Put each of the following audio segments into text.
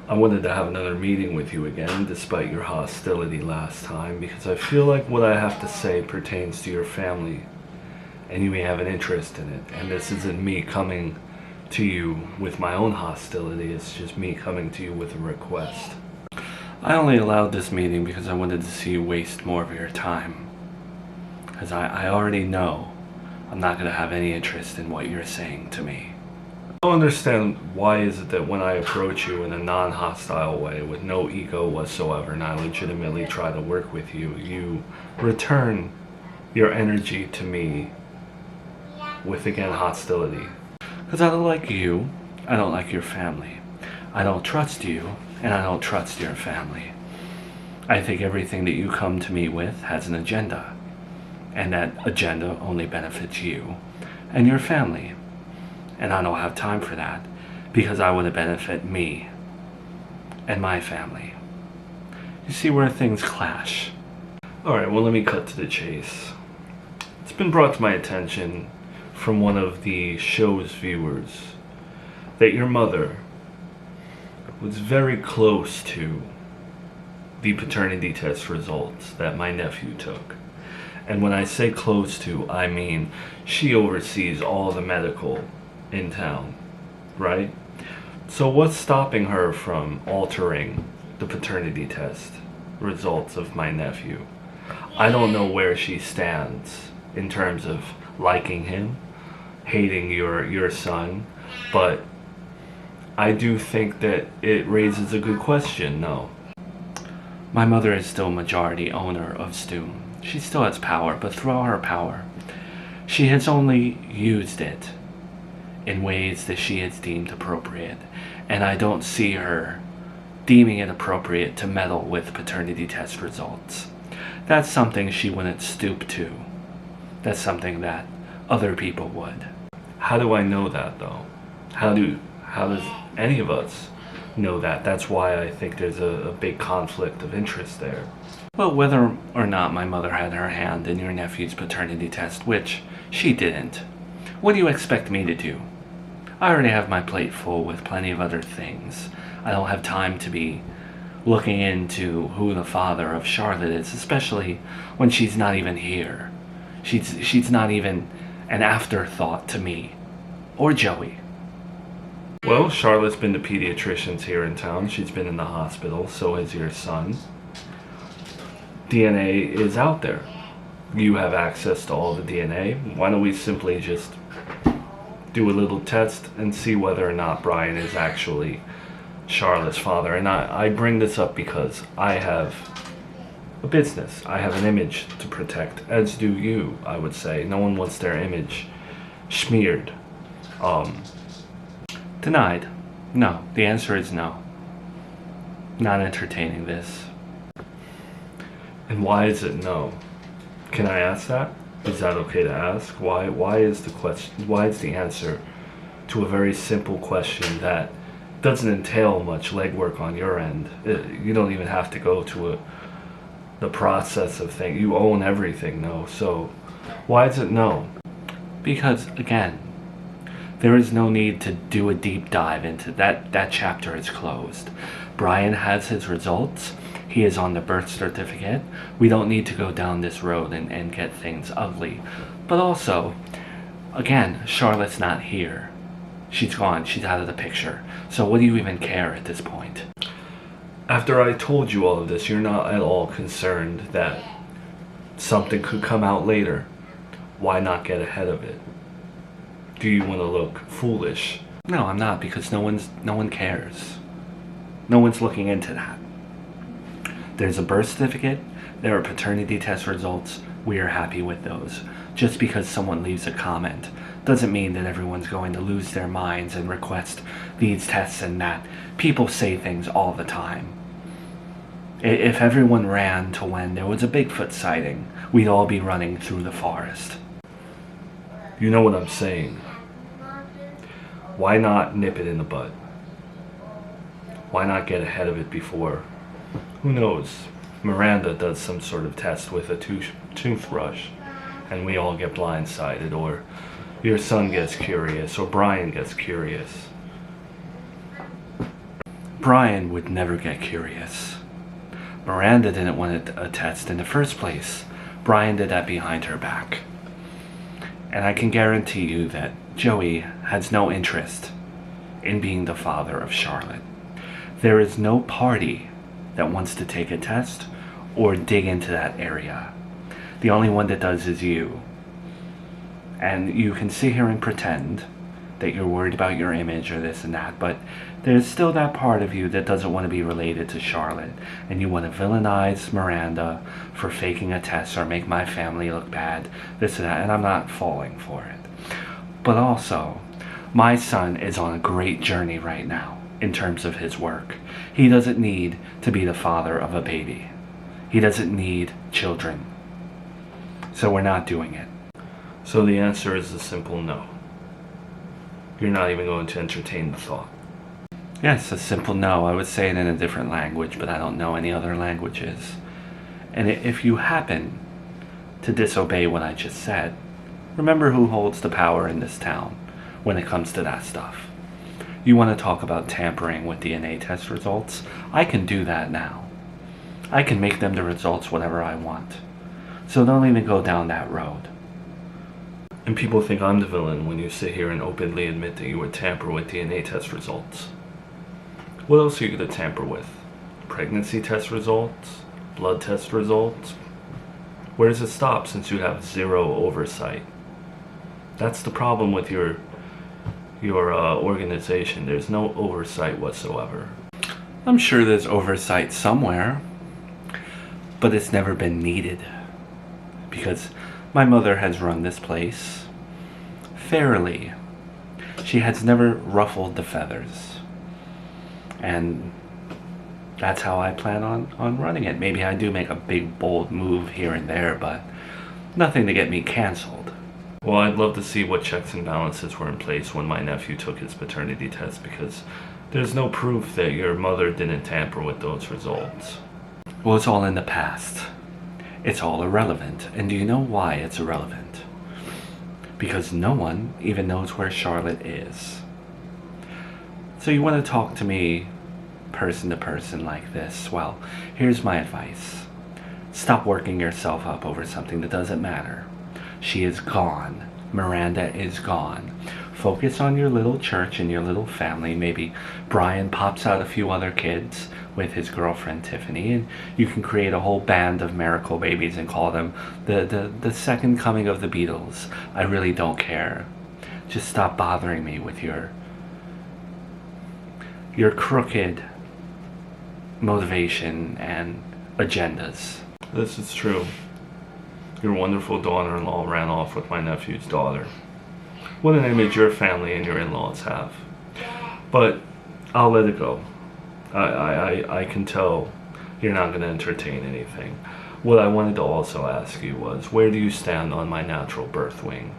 I wanted to have another meeting with you again, despite your hostility last time, because I feel like what I have to say pertains to your family, and you may have an interest in it. And this isn't me coming to you with my own hostility, it's just me coming to you with a request. I only allowed this meeting because I wanted to see you waste more of your time. Because I already know I'm not going to have any interest in what you're saying to me. I don't understand why is it that when I approach you in a non-hostile way with no ego whatsoever and I legitimately try to work with you, you return your energy to me with, again, hostility. Because I don't like you, I don't like your family. I don't trust you, and I don't trust your family. I think everything that you come to me with has an agenda, and that agenda only benefits you and your family. And I don't have time for that, because I want to benefit me and my family. You see where things clash. Alright, well, let me cut to the chase. It's been brought to my attention from one of the show's viewers that your mother was very close to the paternity test results that my nephew took. And when I say close to, I mean she oversees all the medical in town, right? So what's stopping her from altering the paternity test results of my nephew? I don't know where she stands in terms of liking him, hating your son, but I do think that it raises a good question, no. My mother is still majority owner of Stu. She still has power, but through her power, she has only used it in ways that she has deemed appropriate, and I don't see her deeming it appropriate to meddle with paternity test results. That's something she wouldn't stoop to. That's something that other people would. How do I know that, though? How does any of us know that? That's why I think there's a big conflict of interest there. Well, whether or not my mother had her hand in your nephew's paternity test, which she didn't, what do you expect me to do? I already have my plate full with plenty of other things. I don't have time to be looking into who the father of Charlotte is, especially when she's not even here. She's not even an afterthought to me or Joey. Well, Charlotte's been to pediatricians here in town. She's been in the hospital, so has your son. DNA is out there. You have access to all the DNA. Why don't we simply just do a little test and see whether or not Brian is actually Charlotte's father? And I bring this up because I have a business. I have an image to protect, as do you, I would say. No one wants their image smeared. Denied. No. The answer is no. Not entertaining this. And why is it no? Can I ask that? Is that okay to ask? Why is the question? Why is the answer to a very simple question that doesn't entail much legwork on your end? You don't even have to go to the process of things. You own everything, no. So why is it no? Because again, there is no need to do a deep dive into that. That chapter is closed. Brian has his results. He is on the birth certificate. We don't need to go down this road and get things ugly. But also, again, Charlotte's not here. She's gone. She's out of the picture. So what do you even care at this point? After I told you all of this, you're not at all concerned that something could come out later. Why not get ahead of it? Do you want to look foolish? No, I'm not, because no one cares. No one's looking into that. There's a birth certificate, there are paternity test results, we are happy with those. Just because someone leaves a comment doesn't mean that everyone's going to lose their minds and request these tests and that. People say things all the time. If everyone ran to when there was a Bigfoot sighting, we'd all be running through the forest. You know what I'm saying. Why not nip it in the bud? Why not get ahead of it before? Who knows? Miranda does some sort of test with a toothbrush and we all get blindsided, or your son gets curious, or Brian gets curious. Brian would never get curious. Miranda didn't want a test in the first place. Brian did that behind her back. And I can guarantee you that Joey has no interest in being the father of Charlotte. There is no party that wants to take a test or dig into that area. The only one that does is you. And you can sit here and pretend that you're worried about your image or this and that, but there's still that part of you that doesn't want to be related to Charlotte, and you want to villainize Miranda for faking a test or make my family look bad, this and that, and I'm not falling for it. But also, my son is on a great journey right now in terms of his work. He doesn't need to be the father of a baby. He doesn't need children. So we're not doing it. So the answer is a simple no. You're not even going to entertain the thought. Yes, a simple no. I would say it in a different language, but I don't know any other languages. And if you happen to disobey what I just said, remember who holds the power in this town when it comes to that stuff. You want to talk about tampering with DNA test results? I can do that now. I can make them the results whatever I want. So don't even go down that road. And people think I'm the villain when you sit here and openly admit that you would tamper with DNA test results. What else are you going to tamper with? Pregnancy test results? Blood test results? Where does it stop since you have zero oversight? That's the problem with your organization. There's no oversight whatsoever. I'm sure there's oversight somewhere, but it's never been needed. Because my mother has run this place fairly. She has never ruffled the feathers. And that's how I plan on running it. Maybe I do make a big, bold move here and there, but nothing to get me canceled. Well, I'd love to see what checks and balances were in place when my nephew took his paternity test, because there's no proof that your mother didn't tamper with those results. Well, it's all in the past. It's all irrelevant. And do you know why it's irrelevant? Because no one even knows where Charlotte is. So you want to talk to me person to person like this? Well, here's my advice. Stop working yourself up over something that doesn't matter. She is gone. Miranda is gone. Focus on your little church and your little family. Maybe Brian pops out a few other kids with his girlfriend Tiffany, and you can create a whole band of miracle babies and call them the second coming of the Beatles. I really don't care. Just stop bothering me with your crooked motivation and agendas. This is true. Your wonderful daughter-in-law ran off with my nephew's daughter. What an image your family and your in-laws have. But I'll let it go. I can tell you're not going to entertain anything. What I wanted to also ask you was, where do you stand on my natural birth wing?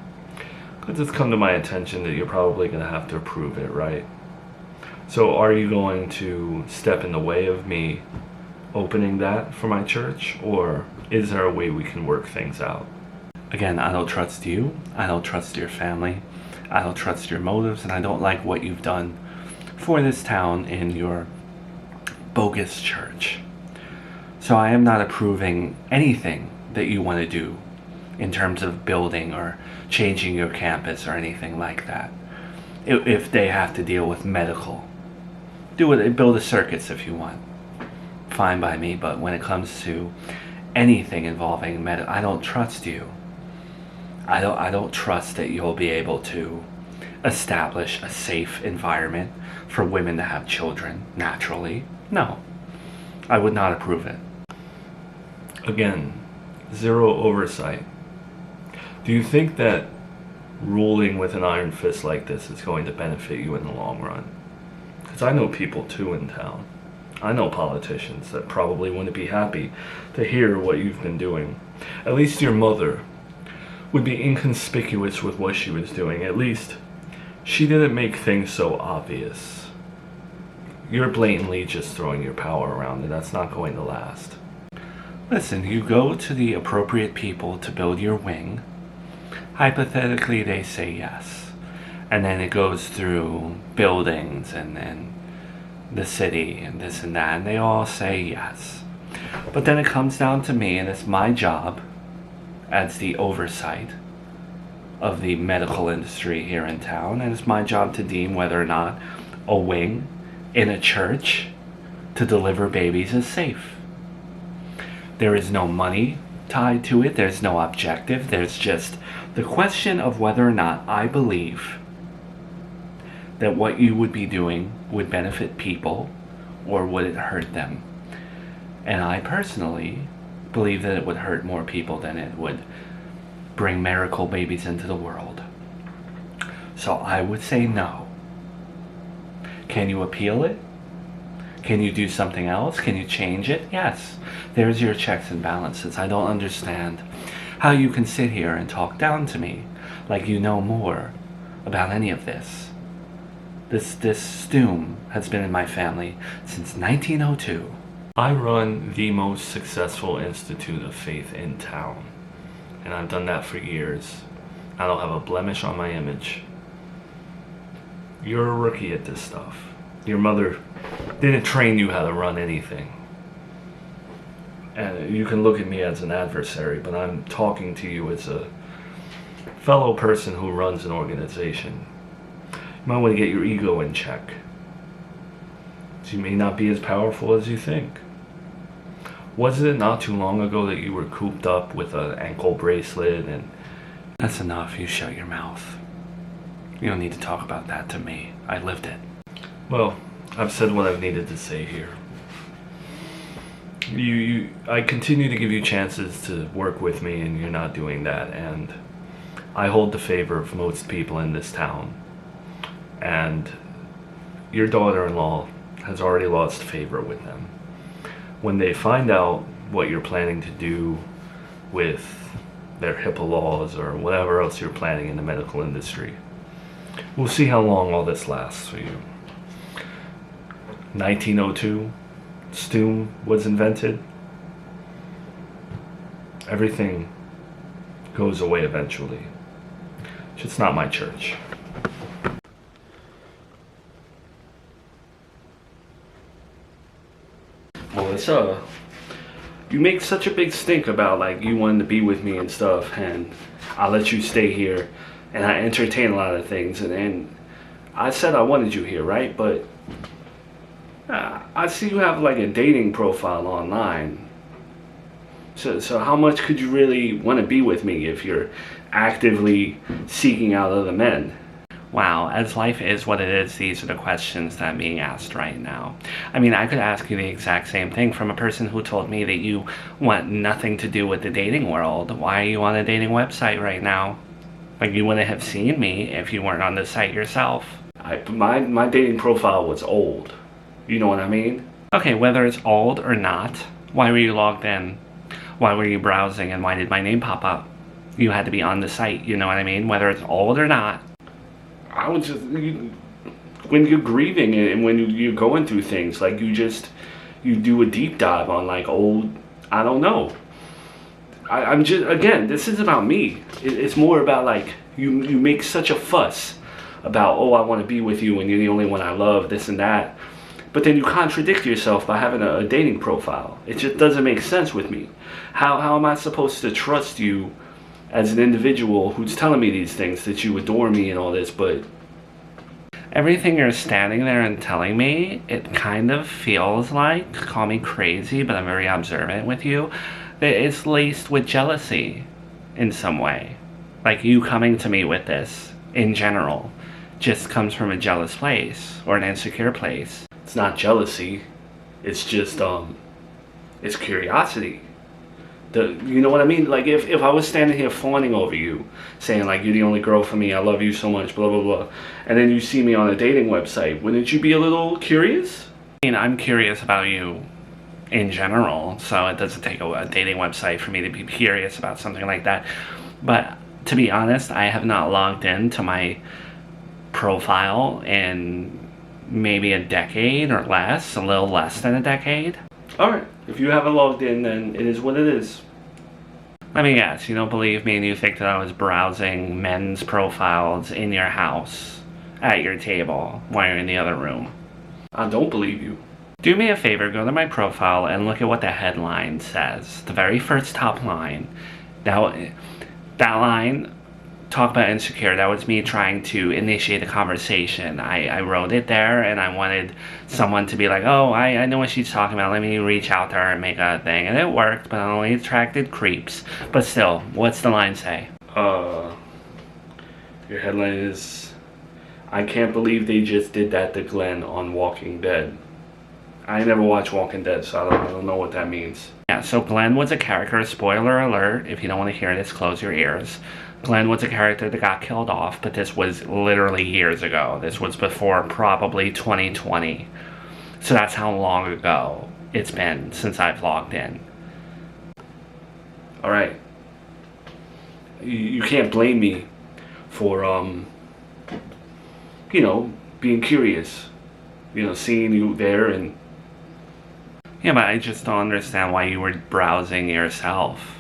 Because it's come to my attention that you're probably going to have to approve it, right? So are you going to step in the way of me opening that for my church, or is there a way we can work things out? Again, I don't trust you. I don't trust your family. I don't trust your motives, and I don't like what you've done for this town in your bogus church. So I am not approving anything that you want to do in terms of building or changing your campus or anything like that. If they have to deal with medical, do it. Build a circuits if you want. Fine by me, but when it comes to anything involving medical, I don't trust you. I don't trust that you'll be able to establish a safe environment for women to have children naturally. No, I would not approve it. Again, zero oversight. Do you think that ruling with an iron fist like this is going to benefit you in the long run? Because I know people too in town. I know politicians that probably wouldn't be happy to hear what you've been doing. At least your mother would be inconspicuous with what she was doing. At least she didn't make things so obvious. You're blatantly just throwing your power around, and that's not going to last. Listen, you go to the appropriate people to build your wing. Hypothetically, they say yes. And then it goes through buildings and then the city and this and that, and they all say yes. But then it comes down to me, and it's my job as the oversight of the medical industry here in town, and it's my job to deem whether or not a wing in a church to deliver babies is safe. There is no money tied to it, there's no objective, there's just the question of whether or not I believe that what you would be doing would benefit people or would it hurt them. And I personally believe that it would hurt more people than it would bring miracle babies into the world. So I would say no. Can you appeal it? Can you do something else? Can you change it? Yes. There's your checks and balances. I don't understand how you can sit here and talk down to me like you know more about any of this. This Stoom has been in my family since 1902. I run the most successful institute of faith in town, and I've done that for years. I don't have a blemish on my image. You're a rookie at this stuff. Your mother didn't train you how to run anything. And you can look at me as an adversary, but I'm talking to you as a fellow person who runs an organization. You might want to get your ego in check. You may not be as powerful as you think. Wasn't it not too long ago that you were cooped up with an ankle bracelet and... That's enough, you shut your mouth. You don't need to talk about that to me. I lived it. Well, I've said what I've needed to say here. I continue to give you chances to work with me, and you're not doing that, and I hold the favor of most people in this town. And your daughter-in-law has already lost favor with them. When they find out what you're planning to do with their HIPAA laws or whatever else you're planning in the medical industry, we'll see how long all this lasts for you. 1902, Stoom was invented. Everything goes away eventually. It's just not my church. Well, it's you make such a big stink about like you wanting to be with me and stuff, and I let you stay here, and I entertain a lot of things, and I said I wanted you here, right? But I see you have like a dating profile online. So how much could you really want to be with me if you're actively seeking out other men? Wow, as life is what it is, these are the questions that I'm being asked right now. I mean, I could ask you the exact same thing from a person who told me that you want nothing to do with the dating world. Why are you on a dating website right now? Like, you wouldn't have seen me if you weren't on the site yourself. My dating profile was old. You know what I mean? Okay, whether it's old or not, why were you logged in? Why were you browsing, and why did my name pop up? You had to be on the site, you know what I mean? Whether it's old or not. I would just, when you're grieving and when you're going through things, like you do a deep dive on like old, I don't know. I'm just, again, this is about me. It's more about like, you make such a fuss about, oh, I want to be with you and you're the only one I love, this and that. But then you contradict yourself by having a dating profile. It just doesn't make sense with me. How am I supposed to trust you as an individual who's telling me these things, that you adore me and all this, but everything you're standing there and telling me, it kind of feels like, call me crazy, but I'm very observant with you, that it's laced with jealousy in some way. Like you coming to me with this, in general, just comes from a jealous place or an insecure place. It's not jealousy, it's just, it's curiosity. You know what I mean? Like if I was standing here fawning over you, saying like you're the only girl for me, I love you so much, blah blah blah, and then you see me on a dating website, wouldn't you be a little curious? I mean, I'm curious about you in general, so it doesn't take a dating website for me to be curious about something like that. But to be honest, I have not logged into my profile in maybe a decade or less, a little less than a decade. Alright, if you haven't logged in, then it is what it is. Let me guess, you don't believe me and you think that I was browsing men's profiles in your house, at your table, while you're in the other room. I don't believe you. Do me a favor, go to my profile and look at what the headline says. The very first top line. That line, talk about insecure, that was me trying to initiate a conversation. I wrote it there and I wanted someone to be like, oh, I know what she's talking about, let me reach out to her and make a thing. And it worked, but it only attracted creeps. But still, what's the line say? Your headline is, I can't believe they just did that to Glenn on Walking Dead. I never watched Walking Dead, so I don't know what that means. Yeah, so Glenn was a character, spoiler alert, if you don't want to hear this, close your ears. Glenn was a character that got killed off, but this was literally years ago. This was before probably 2020. So that's how long ago it's been since I've logged in. Alright. You can't blame me for, being curious. Seeing you there and... Yeah, but I just don't understand why you were browsing yourself.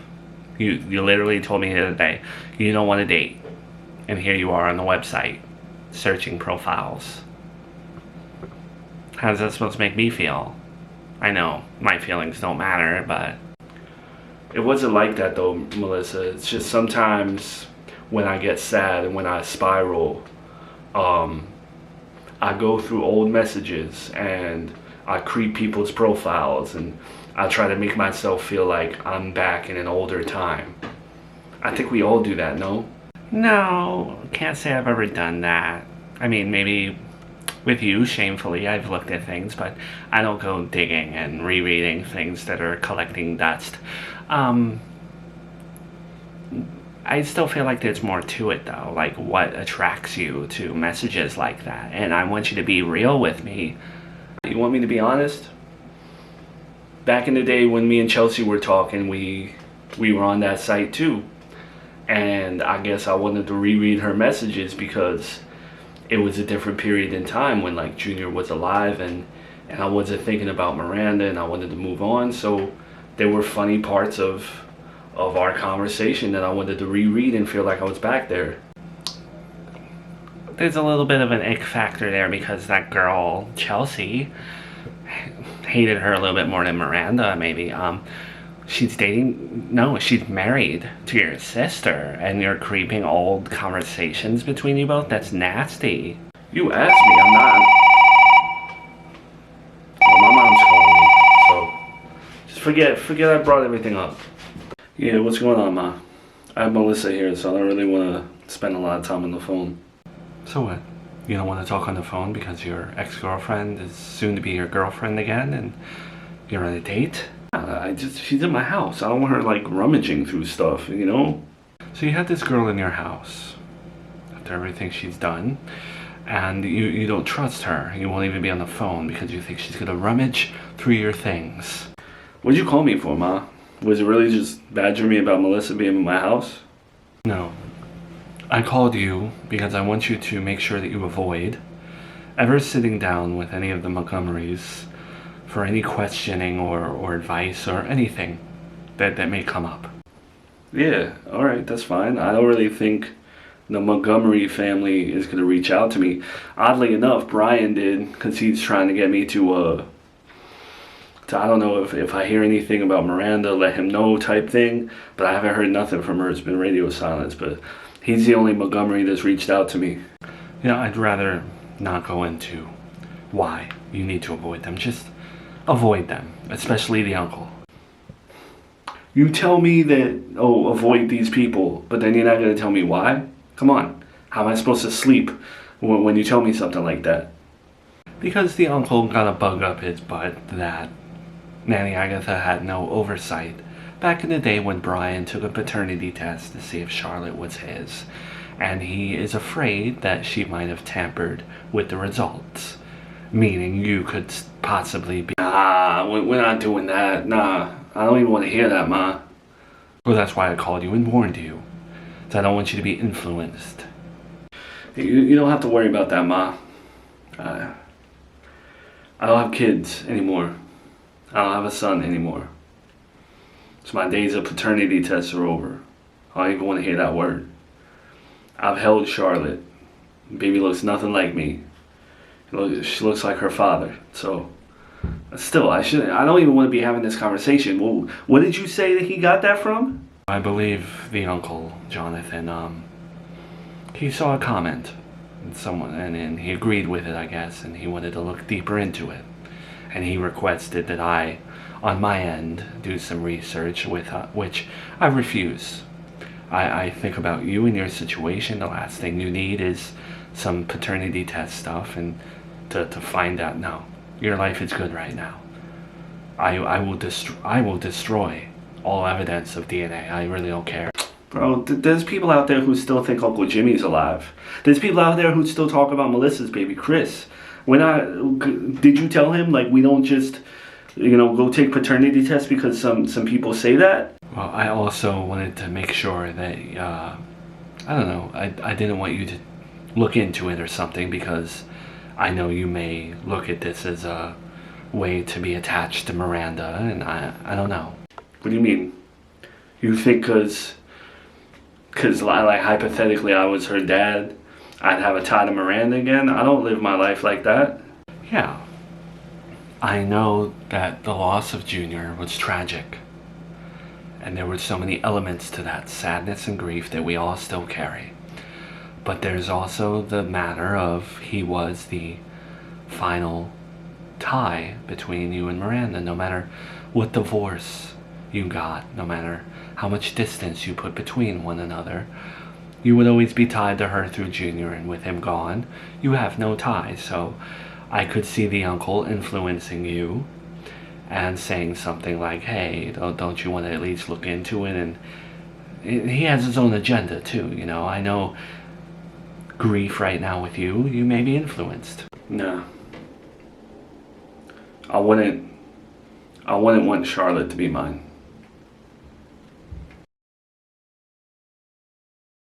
You literally told me the other day, you don't want to date. And here you are on the website, searching profiles. How's that supposed to make me feel? I know, my feelings don't matter, but... It wasn't like that though, Melissa. It's just sometimes when I get sad and when I spiral, I go through old messages and I creep people's profiles and I try to make myself feel like I'm back in an older time. I think we all do that, no? No, can't say I've ever done that. I mean, maybe with you, shamefully, I've looked at things, but I don't go digging and rereading things that are collecting dust. I still feel like there's more to it, though. Like, what attracts you to messages like that? And I want you to be real with me. You want me to be honest? Back in the day when me and Chelsea were talking, we were on that site too. And I guess I wanted to reread her messages because it was a different period in time when like Junior was alive and I wasn't thinking about Miranda and I wanted to move on. So there were funny parts of our conversation that I wanted to reread and feel like I was back there. There's a little bit of an ick factor there because that girl, Chelsea, hated her a little bit more than Miranda, maybe. She's married to your sister, and you're creeping old conversations between you both? That's nasty. You asked me, I'm not. Well, my mom's calling me, so just forget I brought everything up. Yeah, what's going on, Ma? I have Melissa here, so I don't really want to spend a lot of time on the phone. So what? You don't want to talk on the phone because your ex-girlfriend is soon to be your girlfriend again and you're on a date? She's in my house. I don't want her like rummaging through stuff, So you had this girl in your house after everything she's done and you don't trust her. You won't even be on the phone because you think she's going to rummage through your things. What'd you call me for, Ma? Was it really just badgering me about Melissa being in my house? No. I called you because I want you to make sure that you avoid ever sitting down with any of the Montgomerys for any questioning or advice or anything that may come up. Yeah, alright, that's fine. I don't really think the Montgomery family is going to reach out to me. Oddly enough, Brian did, because he's trying to get me to I don't know if I hear anything about Miranda, let him know type thing, but I haven't heard nothing from her. It's been radio silence, but he's the only Montgomery that's reached out to me. I'd rather not go into why you need to avoid them. Just avoid them, especially the uncle. You tell me that, avoid these people, but then you're not going to tell me why? Come on. How am I supposed to sleep when you tell me something like that? Because the uncle got a bug up his butt that Nanny Agatha had no oversight back in the day when Brian took a paternity test to see if Charlotte was his, and he is afraid that she might have tampered with the results, meaning you could possibly be... We're not doing that. Nah, I don't even want to hear that, Ma. Well, that's why I called you and warned you. So I don't want you to be influenced. You don't have to worry about that, Ma. I don't have kids anymore. I don't have a son anymore. So my days of paternity tests are over. I don't even want to hear that word. I've held Charlotte. Baby looks nothing like me. She looks like her father. So, still, I don't even want to be having this conversation. Well, what did you say that he got that from? I believe the uncle, Jonathan, he saw a comment in someone, and he agreed with it, I guess, and he wanted to look deeper into it. And he requested that I, on my end, do some research, which I refuse. I think about you and your situation. The last thing you need is some paternity test stuff, and to find out, no, your life is good right now. I will destroy all evidence of DNA. I really don't care. Bro, there's people out there who still think Uncle Jimmy's alive. There's people out there who still talk about Melissa's baby, Chris. Did you tell him, like, we don't just, go take paternity tests because some people say that? Well, I also wanted to make sure that, I don't know, I didn't want you to look into it or something, because I know you may look at this as a way to be attached to Miranda, and I don't know. What do you mean? You think because like, hypothetically I was her dad, I'd have a tie to Miranda again? I don't live my life like that. Yeah. I know that the loss of Junior was tragic. And there were so many elements to that sadness and grief that we all still carry. But there's also the matter of he was the final tie between you and Miranda. No matter what divorce you got, no matter how much distance you put between one another, you would always be tied to her through Junior, and with him gone, you have no tie. So I could see the uncle influencing you and saying something like, hey, don't you want to at least look into it? And he has his own agenda too, I know grief right now with you may be influenced. No. I wouldn't want Charlotte to be mine.